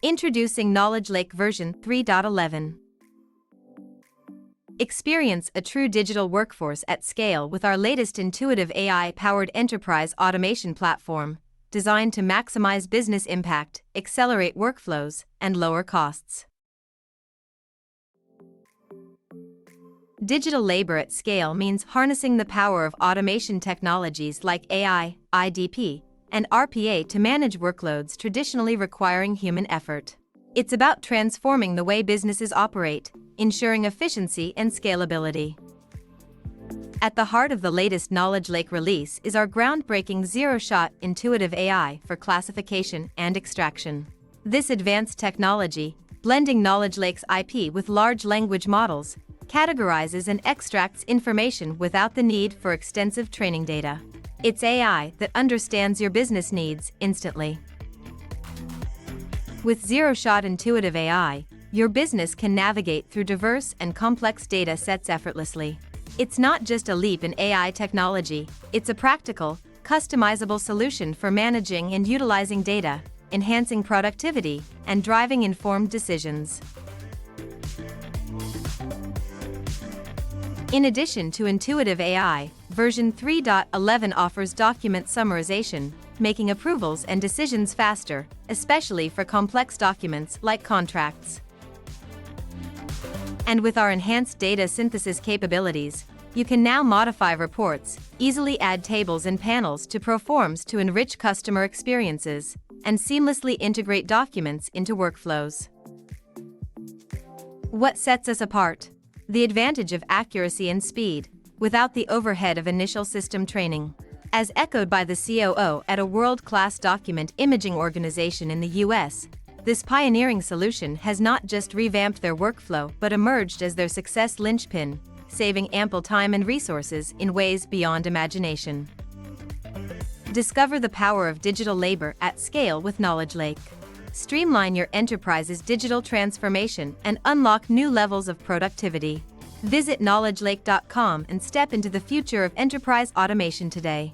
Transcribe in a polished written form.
Introducing KnowledgeLake version 3.11. Experience a true digital workforce at scale with our latest intuitive AI-powered enterprise automation platform, designed to maximize business impact, accelerate workflows, and lower costs. Digital labor at scale means harnessing the power of automation technologies like AI, IDP, and RPA to manage workloads traditionally requiring human effort. It's about transforming the way businesses operate, ensuring efficiency and scalability. At the heart of the latest KnowledgeLake release is our groundbreaking zero-shot intuitive AI for classification and extraction. This advanced technology, blending KnowledgeLake's IP with large language models, categorizes and extracts information without the need for extensive training data. It's AI that understands your business needs instantly. With zero-shot intuitive AI, your business can navigate through diverse and complex data sets effortlessly. It's not just a leap in AI technology, it's a practical, customizable solution for managing and utilizing data, enhancing productivity, and driving informed decisions. In addition to intuitive AI, version 3.11 offers document summarization, making approvals and decisions faster, especially for complex documents like contracts. And with our enhanced data synthesis capabilities, you can now modify reports, easily add tables and panels to proforms to enrich customer experiences, and seamlessly integrate documents into workflows. What sets us apart? The advantage of accuracy and speed, without the overhead of initial system training. As echoed by the COO at a world-class document imaging organization in the US, this pioneering solution has not just revamped their workflow but emerged as their success linchpin, saving ample time and resources in ways beyond imagination. Discover the power of digital labor at scale with KnowledgeLake. Streamline your enterprise's digital transformation and unlock new levels of productivity. Visit knowledgelake.com and step into the future of enterprise automation today.